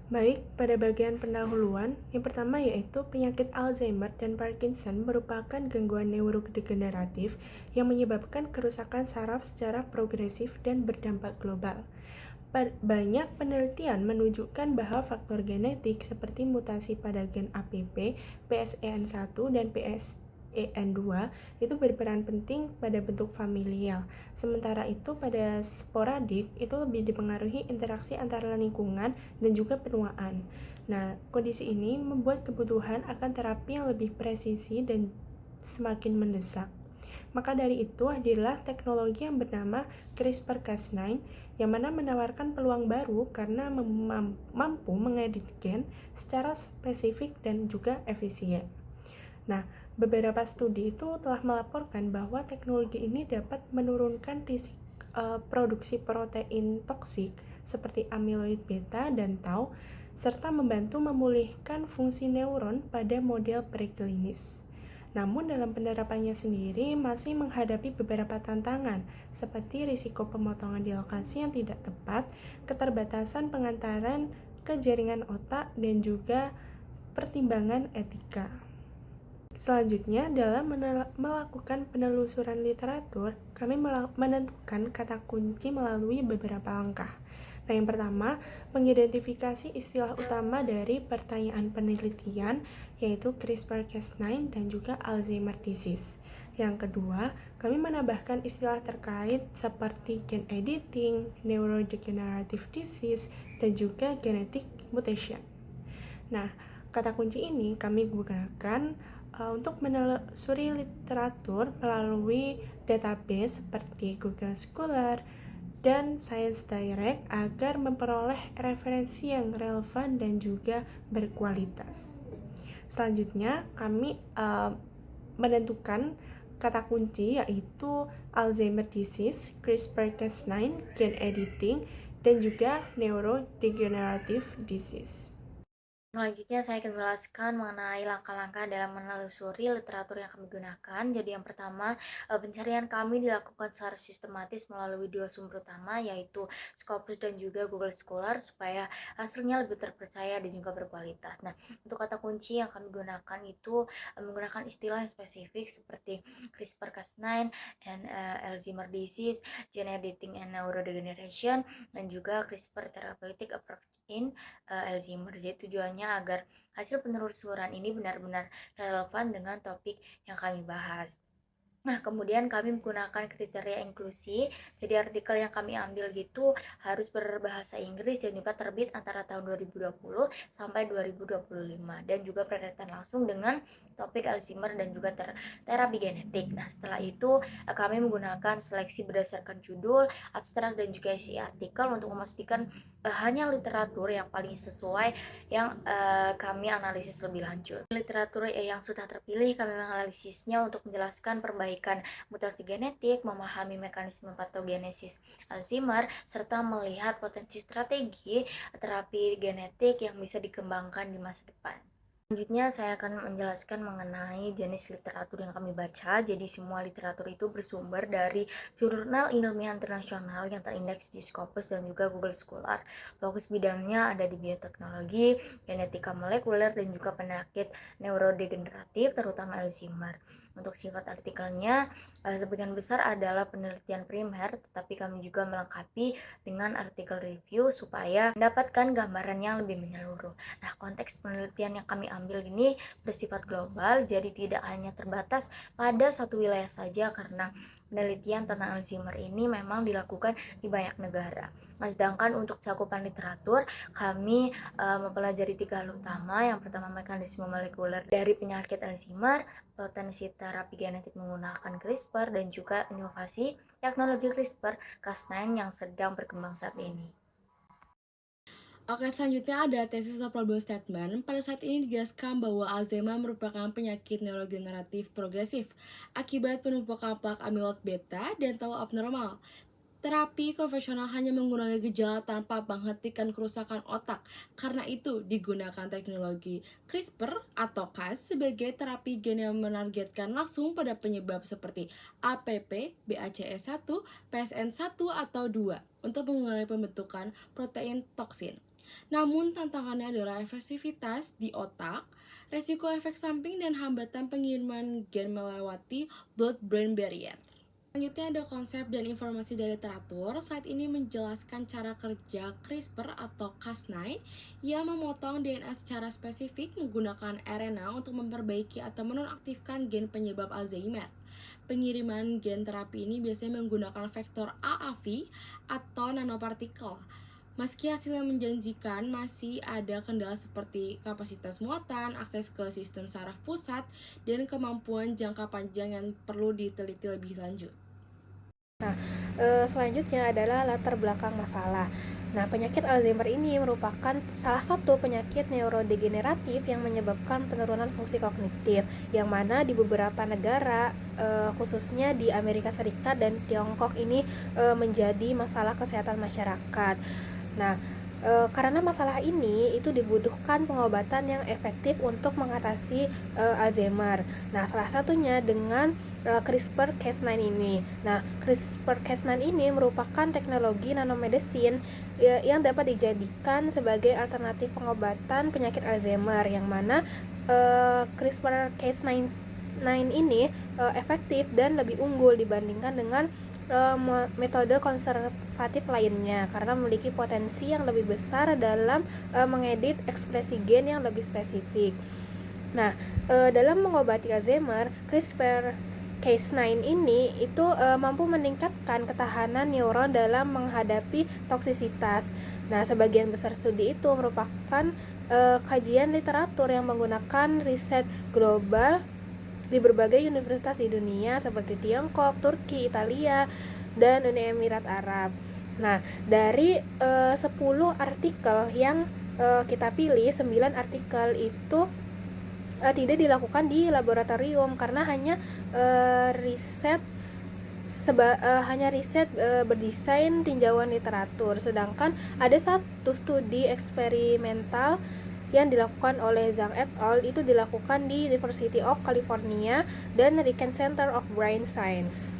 Baik, pada bagian pendahuluan, yang pertama yaitu penyakit Alzheimer dan Parkinson merupakan gangguan neurodegeneratif yang menyebabkan kerusakan saraf secara progresif dan berdampak global. Banyak penelitian menunjukkan bahwa faktor genetik seperti mutasi pada gen APP, PSEN1, dan PSEN2 itu berperan penting pada bentuk familial. Sementara itu pada sporadik itu lebih dipengaruhi interaksi antara lingkungan dan juga penuaan. Nah, kondisi ini membuat kebutuhan akan terapi yang lebih presisi dan semakin mendesak. Maka dari itu hadirlah teknologi yang bernama CRISPR-Cas9 yang mana menawarkan peluang baru karena mampu mengedit gen secara spesifik dan juga efisien. Nah, beberapa studi itu telah melaporkan bahwa teknologi ini dapat menurunkan risiko produksi protein toksik seperti amyloid beta dan tau, serta membantu memulihkan fungsi neuron pada model preklinis. Namun dalam penerapannya sendiri masih menghadapi beberapa tantangan, seperti risiko pemotongan di lokasi yang tidak tepat, keterbatasan pengantaran ke jaringan otak, dan juga pertimbangan etika. Selanjutnya, dalam melakukan penelusuran literatur, kami menentukan kata kunci melalui beberapa langkah. Nah, yang pertama, mengidentifikasi istilah utama dari pertanyaan penelitian, yaitu CRISPR-Cas9 dan juga Alzheimer disease. Yang kedua, kami menambahkan istilah terkait seperti gene editing, neurodegenerative disease, dan juga genetic mutation. Nah, kata kunci ini kami gunakan untuk menelusuri literatur melalui database seperti Google Scholar dan Science Direct agar memperoleh referensi yang relevan dan juga berkualitas. Selanjutnya, kami menentukan kata kunci yaitu Alzheimer disease, CRISPR-Cas9, gene editing, dan juga neurodegenerative disease. Selanjutnya saya akan menjelaskan mengenai langkah-langkah dalam menelusuri literatur yang kami gunakan. Jadi yang pertama, pencarian kami dilakukan secara sistematis melalui dua sumber utama, yaitu Scopus dan juga Google Scholar, supaya hasilnya lebih terpercaya dan juga berkualitas. Nah, untuk kata kunci yang kami gunakan itu menggunakan istilah yang spesifik seperti CRISPR-Cas9 and Alzheimer disease, gene editing and neurodegeneration, dan juga CRISPR therapeutic approach in Alzheimer. Jadi tujuannya agar hasil penelusuran ini benar-benar relevan dengan topik yang kami bahas. Nah, kemudian kami menggunakan kriteria inklusi. Jadi artikel yang kami ambil gitu harus berbahasa Inggris dan juga terbit antara tahun 2020 sampai 2025 dan juga berkaitan langsung dengan topik Alzheimer dan juga terapi genetik. Nah, setelah itu kami menggunakan seleksi berdasarkan judul, abstrak dan juga isi artikel untuk memastikan hanya literatur yang paling sesuai yang kami analisis lebih lanjut. Literatur yang sudah terpilih kami menganalisisnya untuk menjelaskan perbaikan mutasi genetik, memahami mekanisme patogenesis Alzheimer, serta melihat potensi strategi terapi genetik yang bisa dikembangkan di masa depan. Selanjutnya saya akan menjelaskan mengenai jenis literatur yang kami baca. Jadi semua literatur itu bersumber dari jurnal ilmiah internasional yang terindeks di Scopus dan juga Google Scholar. Fokus bidangnya ada di bioteknologi, genetika molekuler, dan juga penyakit neurodegeneratif terutama Alzheimer. Untuk sifat artikelnya, sebagian besar adalah penelitian primer, tetapi kami juga melengkapi dengan artikel review supaya mendapatkan gambaran yang lebih menyeluruh. Nah, konteks penelitian yang kami ambil ini bersifat global, jadi tidak hanya terbatas pada satu wilayah saja karena penelitian tentang Alzheimer ini memang dilakukan di banyak negara. Nah, sedangkan untuk cakupan literatur, kami mempelajari tiga hal utama. Yang pertama, mekanisme molekuler dari penyakit Alzheimer, potensi terapi genetik menggunakan CRISPR, dan juga inovasi teknologi CRISPR-Cas9 yang sedang berkembang saat ini. Oke, selanjutnya ada tesis atau problem statement. Pada saat ini dijelaskan bahwa Alzheimer merupakan penyakit neurodegeneratif progresif akibat penumpukan plak amyloid beta dan tau abnormal. Terapi konvensional hanya mengurangi gejala tanpa menghentikan kerusakan otak. Karena itu, digunakan teknologi CRISPR atau Cas sebagai terapi gen yang menargetkan langsung pada penyebab seperti APP, BACS1, PSN1 atau 2 untuk mengurangi pembentukan protein toksin. Namun tantangannya adalah efektivitas di otak, resiko efek samping, dan hambatan pengiriman gen melewati blood-brain barrier. Selanjutnya ada konsep dan informasi dari literatur. Saat ini menjelaskan cara kerja CRISPR atau Cas9 yang memotong DNA secara spesifik menggunakan RNA untuk memperbaiki atau menonaktifkan gen penyebab Alzheimer. Pengiriman gen terapi ini biasanya menggunakan vektor AAV atau nanopartikel. Meski hasilnya menjanjikan, masih ada kendala seperti kapasitas muatan, akses ke sistem saraf pusat, dan kemampuan jangka panjang yang perlu diteliti lebih lanjut. Selanjutnya adalah latar belakang masalah. Nah, penyakit Alzheimer ini merupakan salah satu penyakit neurodegeneratif yang menyebabkan penurunan fungsi kognitif, yang mana di beberapa negara, khususnya di Amerika Serikat dan Tiongkok ini menjadi masalah kesehatan masyarakat. Nah, karena masalah ini itu dibutuhkan pengobatan yang efektif untuk mengatasi Alzheimer. Nah, salah satunya dengan CRISPR-Cas9 ini. Nah, CRISPR-Cas9 ini merupakan teknologi nanomedicine yang dapat dijadikan sebagai alternatif pengobatan penyakit Alzheimer, yang mana CRISPR-Cas9 ini efektif dan lebih unggul dibandingkan dengan metode konservatif lainnya karena memiliki potensi yang lebih besar dalam mengedit ekspresi gen yang lebih spesifik. Nah, dalam mengobati Alzheimer, CRISPR-Cas9 ini itu mampu meningkatkan ketahanan neuron dalam menghadapi toksisitas. Nah, sebagian besar studi itu merupakan kajian literatur yang menggunakan riset global di berbagai universitas di dunia seperti Tiongkok, Turki, Italia, dan Uni Emirat Arab. Nah, dari 10 artikel yang kita pilih, 9 artikel itu tidak dilakukan di laboratorium karena hanya riset berdesain tinjauan literatur, sedangkan ada satu studi eksperimental yang dilakukan oleh Zhang et al. Itu dilakukan di University of California dan Riken Center of Brain Science.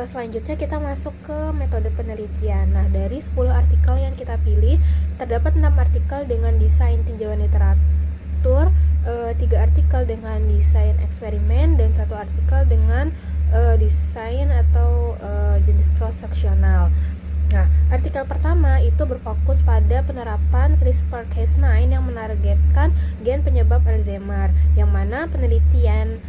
Selanjutnya kita masuk ke metode penelitian. Nah, dari 10 artikel yang kita pilih, terdapat 6 artikel dengan desain tinjauan literatur, 3 artikel dengan desain eksperimen, dan 1 artikel dengan desain atau jenis cross-sectional. Nah, artikel pertama itu berfokus pada penerapan CRISPR-Cas9 yang menargetkan gen penyebab Alzheimer, yang mana penelitian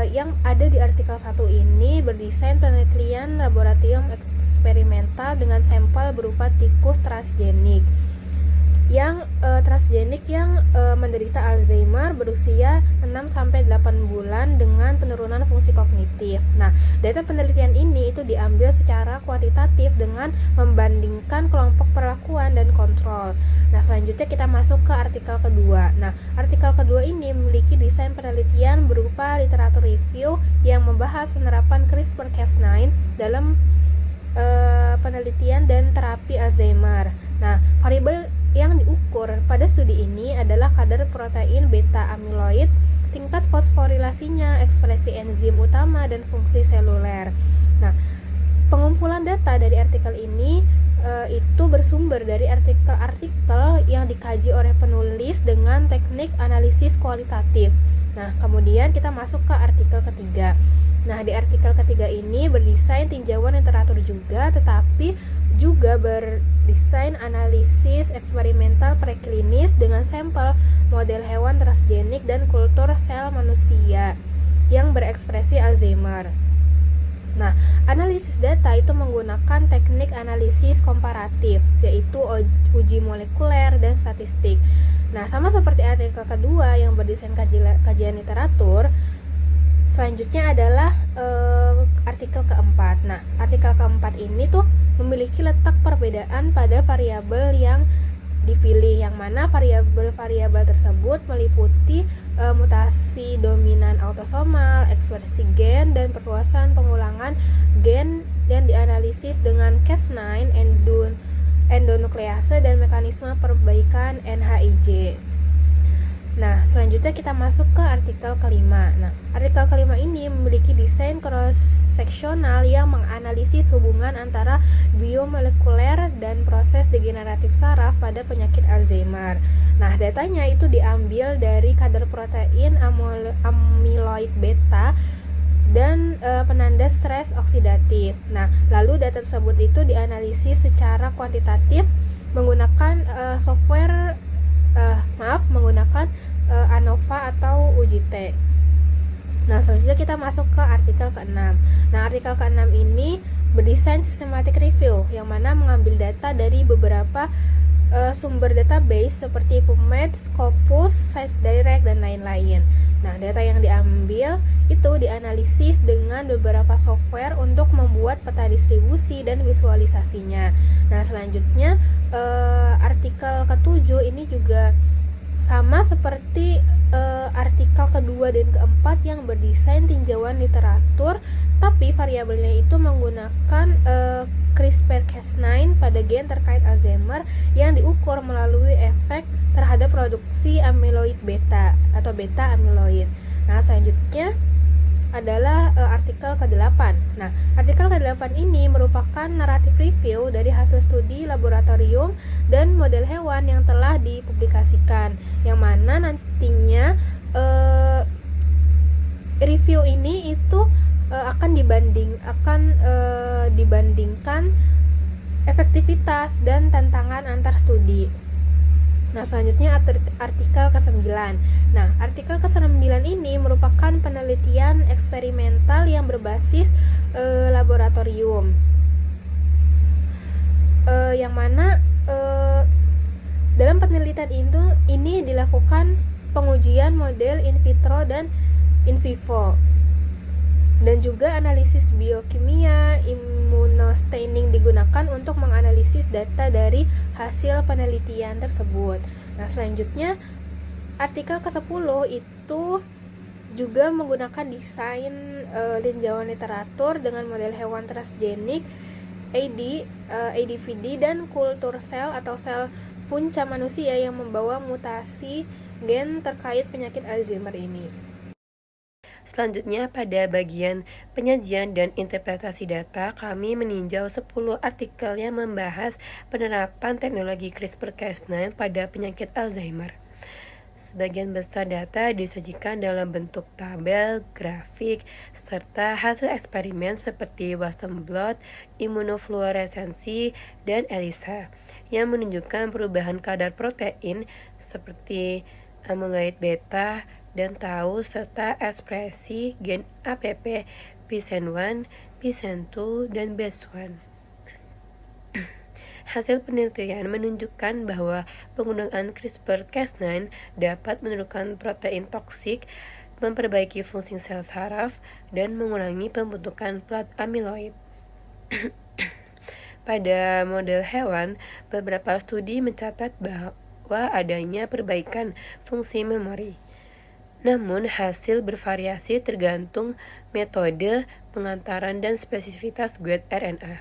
yang ada di artikel 1 ini berdesain penelitian laboratorium eksperimental dengan sampel berupa tikus transgenik yang menderita Alzheimer berusia 6-8 bulan dengan penurunan fungsi kognitif. Nah, data penelitian ini itu diambil secara kuantitatif dengan membandingkan kelompok perlakuan dan kontrol. Nah, selanjutnya kita masuk ke artikel kedua. Nah, artikel kedua ini memiliki desain penelitian berupa literatur review yang membahas penerapan CRISPR-Cas9 dalam penelitian dan terapi Alzheimer. Nah, variabel yang diukur pada studi ini adalah kadar protein beta amiloid, tingkat fosforilasinya, ekspresi enzim utama, dan fungsi seluler. Nah, pengumpulan data dari artikel ini itu bersumber dari artikel-artikel yang dikaji oleh penulis dengan teknik analisis kualitatif. Nah, kemudian kita masuk ke artikel ketiga. Nah, di artikel ketiga ini berdesain tinjauan literatur juga, tetapi juga berdesain analisis eksperimental preklinis dengan sampel model hewan transgenik dan kultur sel manusia yang berekspresi Alzheimer. Nah, analisis data itu menggunakan teknik analisis komparatif, yaitu uji molekuler dan statistik. Nah, sama seperti artikel kedua yang berdesain kajian literatur, selanjutnya adalah artikel keempat. Nah, artikel keempat ini tuh memiliki letak perbedaan pada variabel yang dipilih, yang mana variabel-variabel tersebut meliputi mutasi dominan autosomal, ekspresi gen, dan perluasan pengulangan gen yang dianalisis dengan Cas9, endonuklease, dan mekanisme perbaikan NHIJ. Nah, selanjutnya kita masuk ke artikel kelima. Nah, artikel kelima ini memiliki desain cross-seksional yang menganalisis hubungan antara biomolekuler dan proses degeneratif saraf pada penyakit Alzheimer. Nah, datanya itu diambil dari kadar protein amyloid beta dan penanda stres oksidatif. Nah, lalu data tersebut itu dianalisis secara kuantitatif menggunakan menggunakan ANOVA atau UJT. Nah, selanjutnya kita masuk ke artikel ke-6. Nah, artikel ke-6 ini berdesain systematic review yang mana mengambil data dari beberapa sumber database seperti PubMed, Scopus, ScienceDirect, dan lain-lain. Nah, data yang diambil itu dianalisis dengan beberapa software untuk membuat peta distribusi dan visualisasinya. Nah, selanjutnya artikel ke-7 ini juga sama seperti artikel kedua dan keempat yang berdesain tinjauan literatur, tapi variabelnya itu menggunakan CRISPR-Cas9 pada gen terkait Alzheimer yang diukur melalui efek terhadap produksi amyloid beta atau beta amyloid. Nah, selanjutnya adalah artikel ke-8. Nah, artikel ke-8 ini merupakan naratif review dari hasil studi laboratorium dan model hewan yang telah dipublikasikan, yang mana nantinya review ini itu akan dibandingkan efektivitas dan tantangan antar studi. Nah, selanjutnya artikel ke-9. Nah, artikel ke-9 ini merupakan penelitian eksperimental yang berbasis laboratorium. Yang mana dalam penelitian ini dilakukan pengujian model in vitro dan in vivo, dan juga analisis biokimia. Immunostaining digunakan untuk menganalisis data dari hasil penelitian tersebut. Nah, selanjutnya artikel ke-10 itu juga menggunakan desain tinjauan literatur dengan model hewan transgenik ADVD dan kultur sel atau sel punca manusia yang membawa mutasi gen terkait penyakit Alzheimer ini. Selanjutnya, pada bagian penyajian dan interpretasi data, kami meninjau 10 artikel yang membahas penerapan teknologi CRISPR-Cas9 pada penyakit Alzheimer. Sebagian besar data disajikan dalam bentuk tabel, grafik, serta hasil eksperimen seperti Western blot, imunofluoresensi, dan ELISA, yang menunjukkan perubahan kadar protein seperti amyloid beta dan tau serta ekspresi gen APP, PSEN1, PSEN2, dan BES1. Hasil penelitian menunjukkan bahwa penggunaan CRISPR-Cas9 dapat menurunkan protein toksik, memperbaiki fungsi sel saraf, dan mengurangi pembentukan plat amyloid. Pada model hewan, beberapa studi mencatat bahwa adanya perbaikan fungsi memori. Namun, hasil bervariasi tergantung metode pengantaran dan spesifitas guide RNA.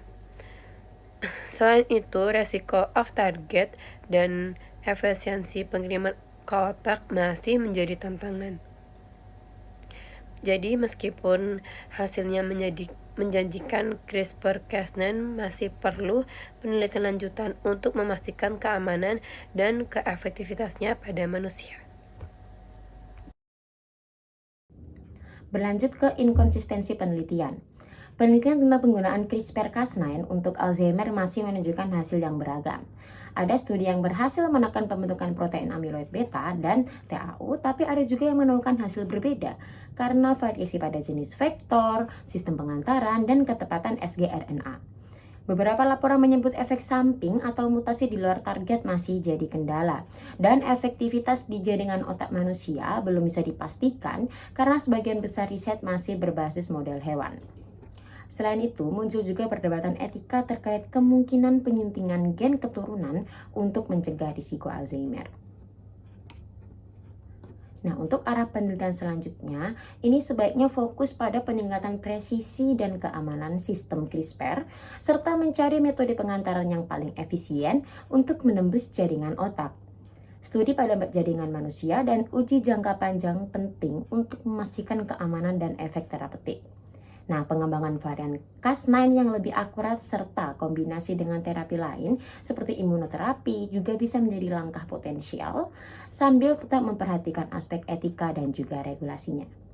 Selain itu, resiko off-target dan efisiensi pengiriman ke otak masih menjadi tantangan. Jadi, meskipun hasilnya menjanjikan, CRISPR-Cas9 masih perlu penelitian lanjutan untuk memastikan keamanan dan keefektivitasnya pada manusia. Berlanjut ke inkonsistensi penelitian. Penelitian tentang penggunaan CRISPR-Cas9 untuk Alzheimer masih menunjukkan hasil yang beragam. Ada studi yang berhasil menekan pembentukan protein amyloid beta dan TAU, tapi ada juga yang menemukan hasil berbeda karena variasi pada jenis vektor, sistem pengantaran, dan ketepatan sgRNA. Beberapa laporan menyebut efek samping atau mutasi di luar target masih jadi kendala, dan efektivitas di jaringan otak manusia belum bisa dipastikan karena sebagian besar riset masih berbasis model hewan. Selain itu, muncul juga perdebatan etika terkait kemungkinan penyuntingan gen keturunan untuk mencegah risiko Alzheimer. Nah, untuk arah penelitian selanjutnya, ini sebaiknya fokus pada peningkatan presisi dan keamanan sistem CRISPR, serta mencari metode pengantaran yang paling efisien untuk menembus jaringan otak. Studi pada jaringan manusia dan uji jangka panjang penting untuk memastikan keamanan dan efek terapeutik. Nah, pengembangan varian Cas9 yang lebih akurat serta kombinasi dengan terapi lain seperti imunoterapi juga bisa menjadi langkah potensial sambil tetap memperhatikan aspek etika dan juga regulasinya.